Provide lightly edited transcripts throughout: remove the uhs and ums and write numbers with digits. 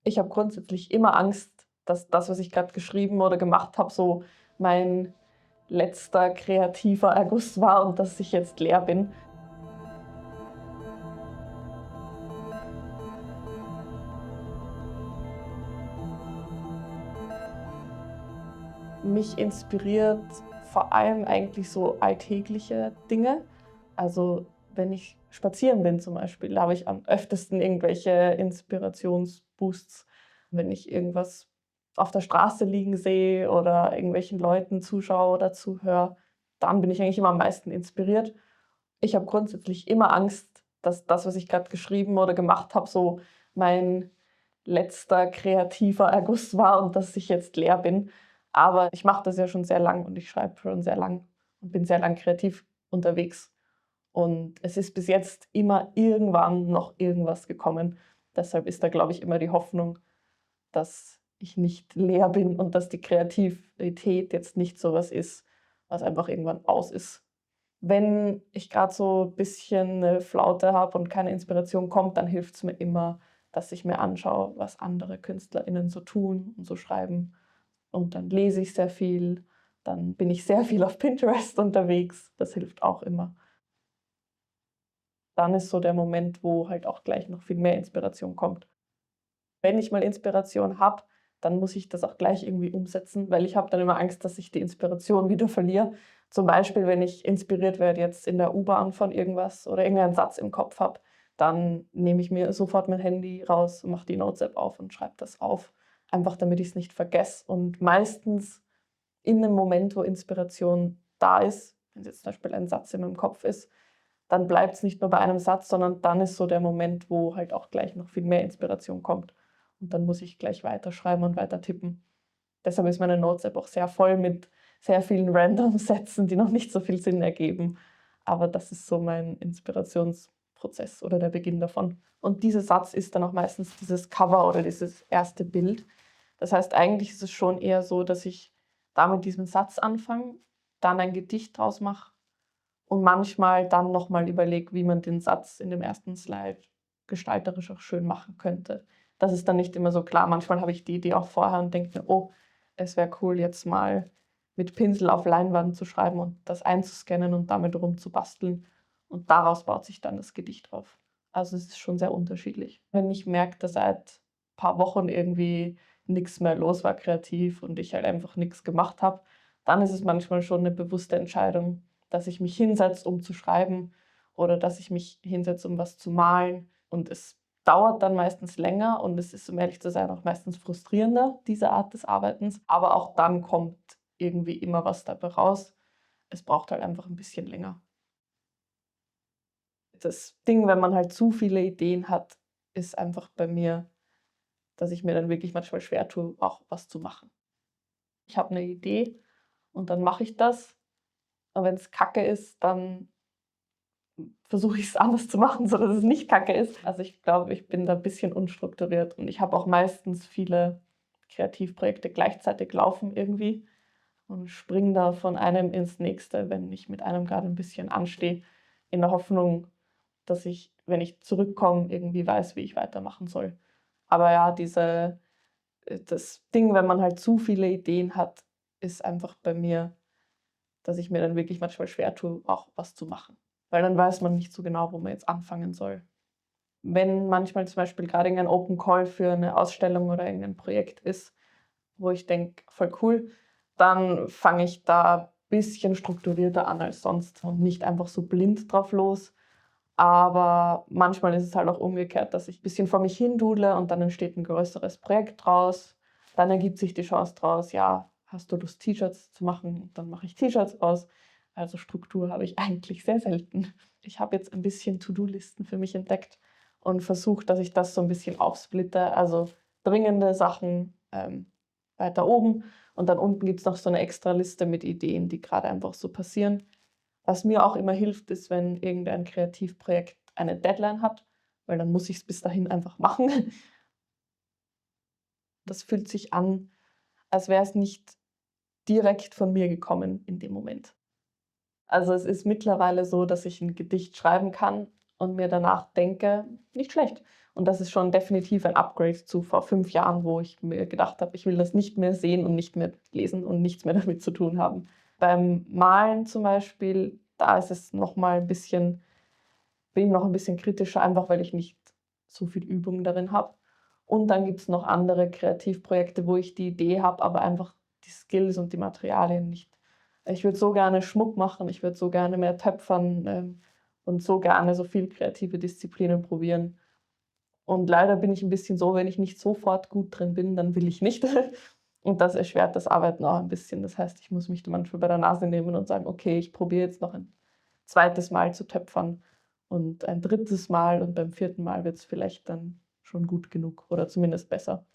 Ich habe grundsätzlich immer Angst, dass das, was ich gerade geschrieben oder gemacht habe, so mein letzter kreativer Erguss war und dass ich jetzt leer bin. Mich inspiriert vor allem eigentlich so alltägliche Dinge. Also wenn ich spazieren bin zum Beispiel, habe ich am öftesten irgendwelche Inspirationsboosts. Wenn ich irgendwas auf der Straße liegen sehe oder irgendwelchen Leuten zuschaue oder zuhöre, dann bin ich eigentlich immer am meisten inspiriert. Ich habe grundsätzlich immer Angst, dass das, was ich gerade geschrieben oder gemacht habe, so mein letzter kreativer Erguss war und dass ich jetzt leer bin. Aber ich mache das ja schon sehr lang und ich schreibe schon sehr lang und bin sehr lang kreativ unterwegs. Und es ist bis jetzt immer irgendwann noch irgendwas gekommen. Deshalb ist da, glaube ich, immer die Hoffnung, dass ich nicht leer bin und dass die Kreativität jetzt nicht so was ist, was einfach irgendwann aus ist. Wenn ich gerade so ein bisschen 'ne Flaute habe und keine Inspiration kommt, dann hilft es mir immer, dass ich mir anschaue, was andere KünstlerInnen so tun und so schreiben. Und dann lese ich sehr viel, dann bin ich sehr viel auf Pinterest unterwegs. Das hilft auch immer. Dann ist so der Moment, wo halt auch gleich noch viel mehr Inspiration kommt. Wenn ich mal Inspiration habe, dann muss ich das auch gleich irgendwie umsetzen, weil ich habe dann immer Angst, dass ich die Inspiration wieder verliere. Zum Beispiel, wenn ich inspiriert werde jetzt in der U-Bahn von irgendwas oder irgendeinen Satz im Kopf habe, dann nehme ich mir sofort mein Handy raus und mache die Notes-App auf und schreibe das auf, einfach damit ich es nicht vergesse. Und meistens in 'nem Moment, wo Inspiration da ist, wenn jetzt zum Beispiel ein Satz in meinem Kopf ist, dann bleibt es nicht nur bei einem Satz, sondern dann ist so der Moment, wo halt auch gleich noch viel mehr Inspiration kommt. Und dann muss ich gleich weiterschreiben und weiter tippen. Deshalb ist meine Notes-App auch sehr voll mit sehr vielen Random-Sätzen, die noch nicht so viel Sinn ergeben. Aber das ist so mein Inspirationsprozess oder der Beginn davon. Und dieser Satz ist dann auch meistens dieses Cover oder dieses erste Bild. Das heißt, eigentlich ist es schon eher so, dass ich da mit diesem Satz anfange, dann ein Gedicht draus mache und manchmal dann noch mal überlege, wie man den Satz in dem ersten Slide gestalterisch auch schön machen könnte. Das ist dann nicht immer so klar. Manchmal habe ich die Idee auch vorher und denke mir: „Oh, es wäre cool, jetzt mal mit Pinsel auf Leinwand zu schreiben und das einzuscannen und damit rumzubasteln.“ Und daraus baut sich dann das Gedicht auf. Also, es ist schon sehr unterschiedlich. Wenn ich merke, dass seit paar Wochen irgendwie nichts mehr los war kreativ und ich halt einfach nichts gemacht habe, dann ist es manchmal schon eine bewusste Entscheidung, dass ich mich hinsetze, um zu schreiben oder dass ich mich hinsetze, um was zu malen. Und es dauert dann meistens länger und es ist, um ehrlich zu sein, auch meistens frustrierender, diese Art des Arbeitens. Aber auch dann kommt irgendwie immer was dabei raus. Es braucht halt einfach ein bisschen länger. Das Ding, wenn man halt zu viele Ideen hat, ist einfach bei mir, dass ich mir dann wirklich manchmal schwer tue, auch was zu machen. Ich habe eine Idee und dann mache ich das. Und wenn es Kacke ist, dann versuche ich es anders zu machen, sodass es nicht Kacke ist. Also, ich glaube, ich bin da ein bisschen unstrukturiert und ich habe auch meistens viele Kreativprojekte gleichzeitig laufen irgendwie und springe da von einem ins nächste, wenn ich mit einem gerade ein bisschen anstehe, in der Hoffnung, dass ich, wenn ich zurückkomme, irgendwie weiß, wie ich weitermachen soll. Aber ja, das Ding, wenn man halt zu viele Ideen hat, ist einfach bei mir, dass ich mir dann wirklich manchmal schwer tue, auch was zu machen. Weil dann weiß man nicht so genau, wo man jetzt anfangen soll. Wenn manchmal zum Beispiel gerade irgendein Open Call für eine Ausstellung oder irgendein Projekt ist, wo ich denke: „Voll cool“, dann fange ich da ein bisschen strukturierter an als sonst und nicht einfach so blind drauf los. Aber manchmal ist es halt auch umgekehrt, dass ich ein bisschen vor mich hin dudle und dann entsteht ein größeres Projekt draus. Dann ergibt sich die Chance draus: „Ja, hast du Lust, T-Shirts zu machen?“ Dann mache ich T-Shirts aus. Also, Struktur habe ich eigentlich sehr selten. Ich habe jetzt ein bisschen To-do-Listen für mich entdeckt und versuche, dass ich das so ein bisschen aufsplitte. Also, dringende Sachen, weiter oben und dann unten gibt es noch so eine extra Liste mit Ideen, die gerade einfach so passieren. Was mir auch immer hilft, ist, wenn irgendein Kreativprojekt eine Deadline hat, weil dann muss ich's bis dahin einfach machen. Das fühlt sich an, als wäre es nicht direkt von mir gekommen in dem Moment. Also, es ist mittlerweile so, dass ich 'n Gedicht schreiben kann und mir danach denke, nicht schlecht. Und das ist schon definitiv ein Upgrade zu vor 5 Jahren, wo ich mir gedacht habe, ich will das nicht mehr sehen und nicht mehr lesen und nichts mehr damit zu tun haben. Beim Malen zum Beispiel, da ist es noch mal ein bisschen bin ich noch ein bisschen kritischer, einfach weil ich nicht so viel Übung darin habe. Und dann gibt es noch andere Kreativprojekte, wo ich die Idee habe, aber einfach die Skills und die Materialien nicht. Ich würde so gerne Schmuck machen, ich würde so gerne mehr töpfern, und so gerne so viel kreative Disziplinen probieren. Und leider bin ich ein bisschen so, wenn ich nicht sofort gut drin bin, dann will ich nicht. Und das erschwert das Arbeiten auch ein bisschen. Das heißt, ich muss mich manchmal bei der Nase nehmen und sagen: „Okay, ich probiere jetzt noch ein zweites Mal zu töpfern und ein drittes Mal und beim vierten Mal wird es vielleicht dann schon gut genug oder zumindest besser.“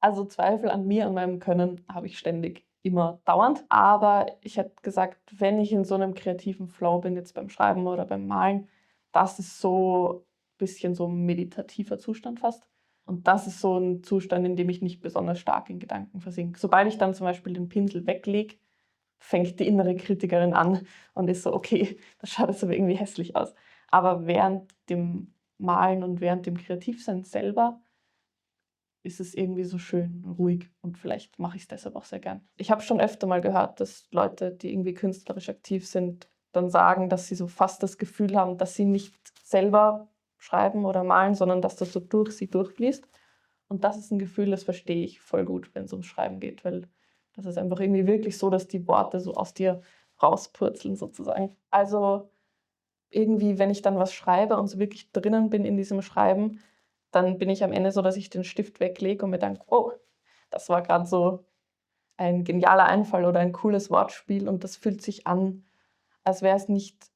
Also, Zweifel an mir, an meinem Können habe ich ständig, immer dauernd. Aber ich hätte gesagt, wenn ich in so einem kreativen Flow bin, jetzt beim Schreiben oder beim Malen, das ist so ein bisschen so 'n meditativer Zustand fast. Und das ist so ein Zustand, in dem ich nicht besonders stark in Gedanken versinke. Sobald ich dann zum Beispiel den Pinsel weglege, fängt die innere Kritikerin an und ist so: „Okay, das schaut jetzt aber irgendwie hässlich aus.“ Aber während dem Malen und während dem Kreativsein selber ist es irgendwie so schön ruhig und vielleicht mache ich es deshalb auch sehr gern. Ich habe schon öfter mal gehört, dass Leute, die irgendwie künstlerisch aktiv sind, dann sagen, dass sie so fast das Gefühl haben, dass sie nicht selber schreiben oder malen, sondern dass das so durch sie durchfließt. Und das ist ein Gefühl, das verstehe ich voll gut, wenn es ums Schreiben geht, weil das ist einfach irgendwie wirklich so, dass die Worte so aus dir rauspurzeln sozusagen. Also, irgendwie, wenn ich dann was schreibe und so wirklich drinnen bin in diesem Schreiben, dann bin ich am Ende so, dass ich den Stift weglege und mir denke: „Oh, das war gerade so ein genialer Einfall oder ein cooles Wortspiel“, und das fühlt sich an, als wäre es nicht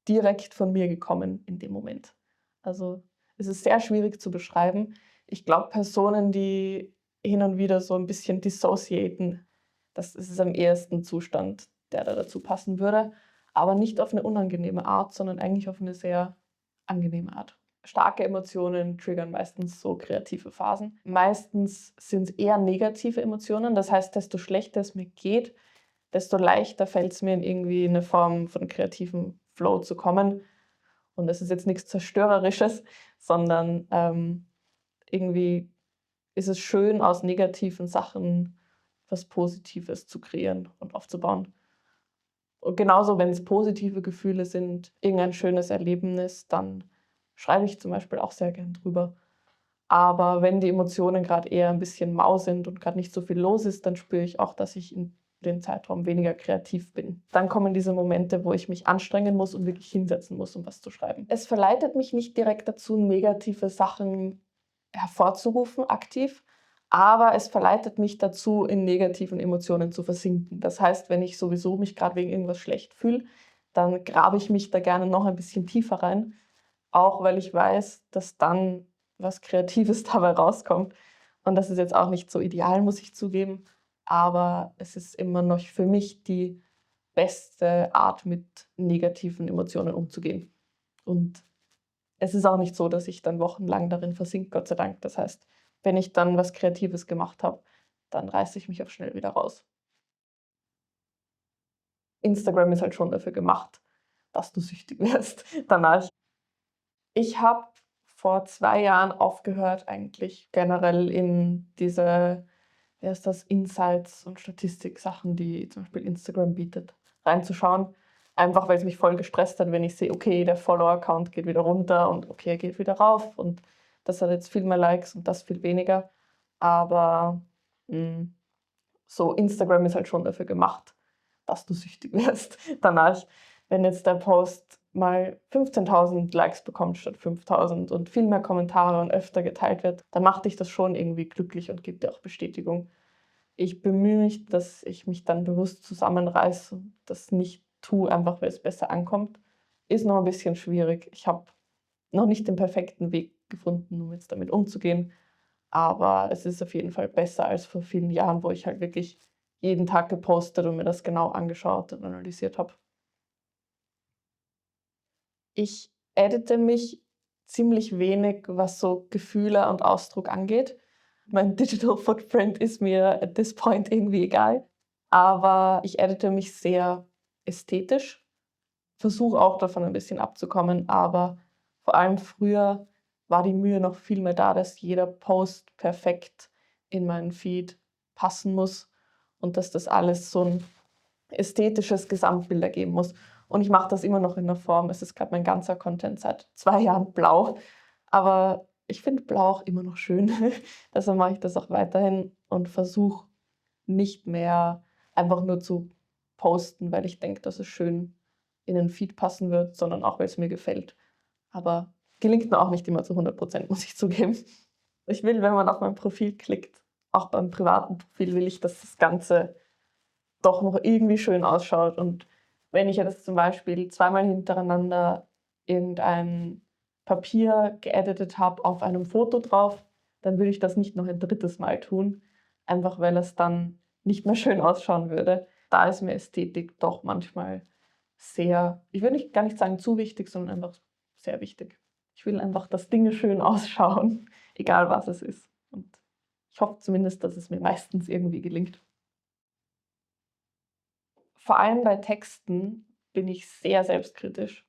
direkt von mir gekommen in dem Moment. Also, es ist sehr schwierig zu beschreiben. Ich glaube, Personen, die hin und wieder so ein bisschen dissociaten, das ist es am ehesten Zustand, der da dazu passen würde, aber nicht auf eine unangenehme Art, sondern eigentlich auf eine sehr angenehme Art. Starke Emotionen triggern meistens so kreative Phasen. Meistens sind es eher negative Emotionen, das heißt, desto schlechter es mir geht, desto leichter fällt es mir, in irgendwie eine Form von kreativem Flow zu kommen. Und das ist jetzt nichts Zerstörerisches, sondern, irgendwie ist es schön, aus negativen Sachen was Positives zu kreieren und aufzubauen. Und genauso, wenn es positive Gefühle sind, irgendein schönes Erlebnis, dann schreibe ich zum Beispiel auch sehr gern drüber. Aber wenn die Emotionen gerade eher ein bisschen mau sind und gerade nicht so viel los ist, dann spüre ich auch, dass ich in dem Zeitraum weniger kreativ bin. Dann kommen diese Momente, wo ich mich anstrengen muss und wirklich hinsetzen muss, um was zu schreiben. Es verleitet mich nicht direkt dazu, negative Sachen hervorzurufen aktiv, aber es verleitet mich dazu, in negativen Emotionen zu versinken. Das heißt, wenn ich sowieso mich gerade wegen irgendwas schlecht fühle, dann grabe ich mich da gerne noch ein bisschen tiefer rein, auch weil ich weiß, dass dann was Kreatives dabei rauskommt. Und das ist jetzt auch nicht so ideal, muss ich zugeben, aber es ist immer noch für mich die beste Art, mit negativen Emotionen umzugehen. Und es ist auch nicht so, dass ich dann wochenlang darin versinke, Gott sei Dank. Das heißt, wenn ich dann was Kreatives gemacht habe, dann reiße ich mich auch schnell wieder raus. Instagram ist halt schon dafür gemacht, dass du süchtig wirst danach. Ich habe vor 2 Jahren aufgehört, eigentlich generell in diese, wie heißt das, Insights und Statistik-Sachen, die zum Beispiel Instagram bietet, reinzuschauen. Einfach weil es mich voll gestresst hat, wenn ich sehe, okay, der Follower-Count geht wieder runter und okay, er geht wieder rauf und das hat jetzt viel mehr Likes und das viel weniger. Aber hm, so Instagram ist halt schon dafür gemacht, dass du süchtig wirst danach. Wenn jetzt der Post mal 15.000 Likes bekommt statt 5.000 und viel mehr Kommentare und öfter geteilt wird, dann macht dich das schon irgendwie glücklich und gibt dir auch Bestätigung. Ich bemühe mich, dass ich mich dann bewusst zusammenreiße und das nicht tue, einfach weil es besser ankommt. Ist noch ein bisschen schwierig. Ich habe noch nicht den perfekten Weg gefunden, um jetzt damit umzugehen. Aber es ist auf jeden Fall besser als vor vielen Jahren, wo ich halt wirklich jeden Tag gepostet und mir das genau angeschaut und analysiert habe. Ich edite mich ziemlich wenig, was so Gefühle und Ausdruck angeht. Mein Digital Footprint ist mir at this point irgendwie egal, aber ich edite mich sehr ästhetisch, versuche auch davon ein bisschen abzukommen, aber Vor allem früher war die Mühe noch viel mehr da, dass jeder Post perfekt in meinen Feed passen muss und dass das alles so ein ästhetisches Gesamtbild ergeben muss. Und ich mache das immer noch in der Form. Es ist gerade mein ganzer Content seit 2 Jahren blau, aber ich finde Blau auch immer noch schön. Deshalb mache ich das auch weiterhin und versuche nicht mehr einfach nur zu posten, weil ich denke, dass es schön in den Feed passen wird, sondern auch, weil es mir gefällt. Aber gelingt mir auch nicht immer zu 100%, muss ich zugeben. Ich will, wenn man auf mein Profil klickt, auch beim privaten Profil will ich, dass das Ganze doch noch irgendwie schön ausschaut. Und wenn ich jetzt zum Beispiel zweimal hintereinander irgendein Papier geeditet habe auf einem Foto drauf, dann würde ich das nicht noch ein drittes Mal tun, einfach weil es dann nicht mehr schön ausschauen würde. Da ist mir Ästhetik doch manchmal sehr, ich würde nicht, gar nicht sagen zu wichtig, sondern einfach sehr wichtig. Ich will einfach, dass Dinge schön ausschauen, egal was es ist. Und ich hoffe zumindest, dass es mir meistens irgendwie gelingt. Vor allem bei Texten bin ich sehr selbstkritisch.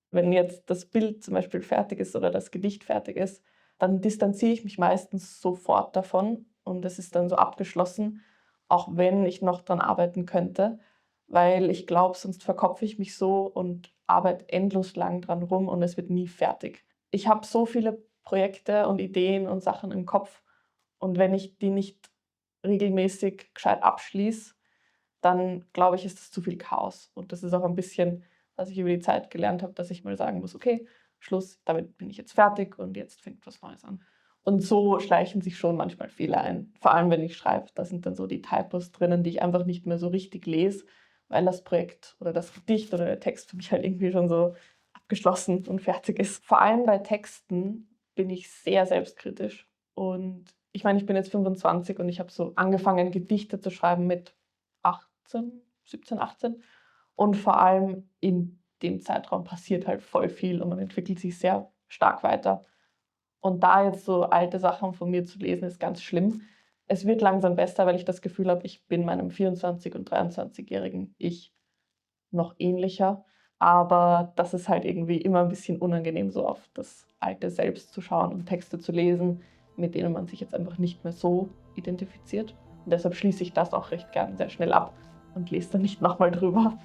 Wenn jetzt das Bild zum Beispiel fertig ist oder das Gedicht fertig ist, dann distanziere ich mich meistens sofort davon und es ist dann so abgeschlossen, auch wenn ich noch dran arbeiten könnte, weil ich glaube, sonst verkopfe ich mich so und arbeite endlos lang dran rum und es wird nie fertig. Ich habe so viele Projekte und Ideen und Sachen im Kopf und wenn ich die nicht regelmäßig gescheit abschließe, dann glaube ich, ist das zu viel Chaos. Und das ist auch ein bisschen, was ich über die Zeit gelernt habe, dass ich mal sagen muss, okay, Schluss, damit bin ich jetzt fertig und jetzt fängt was Neues an. Und so schleichen sich schon manchmal Fehler ein. Vor allem, wenn ich schreibe, da sind dann so die Typos drinnen, die ich einfach nicht mehr so richtig lese, weil das Projekt oder das Gedicht oder der Text für mich halt irgendwie schon so abgeschlossen und fertig ist. Vor allem bei Texten bin ich sehr selbstkritisch. Und ich meine, ich bin jetzt 25 und ich habe so angefangen, Gedichte zu schreiben mit 18, 17, 18. Und vor allem in dem Zeitraum passiert halt voll viel und man entwickelt sich sehr stark weiter. Und da jetzt so alte Sachen von mir zu lesen, ist ganz schlimm. Es wird langsam besser, weil ich das Gefühl habe, ich bin meinem 24- und 23-jährigen Ich noch ähnlicher. Aber das ist halt irgendwie immer ein bisschen unangenehm, so auf das alte Selbst zu schauen und Texte zu lesen, mit denen man sich jetzt einfach nicht mehr so identifiziert. Und deshalb schließe ich das auch recht gern sehr schnell ab und lese dann nicht nochmal drüber.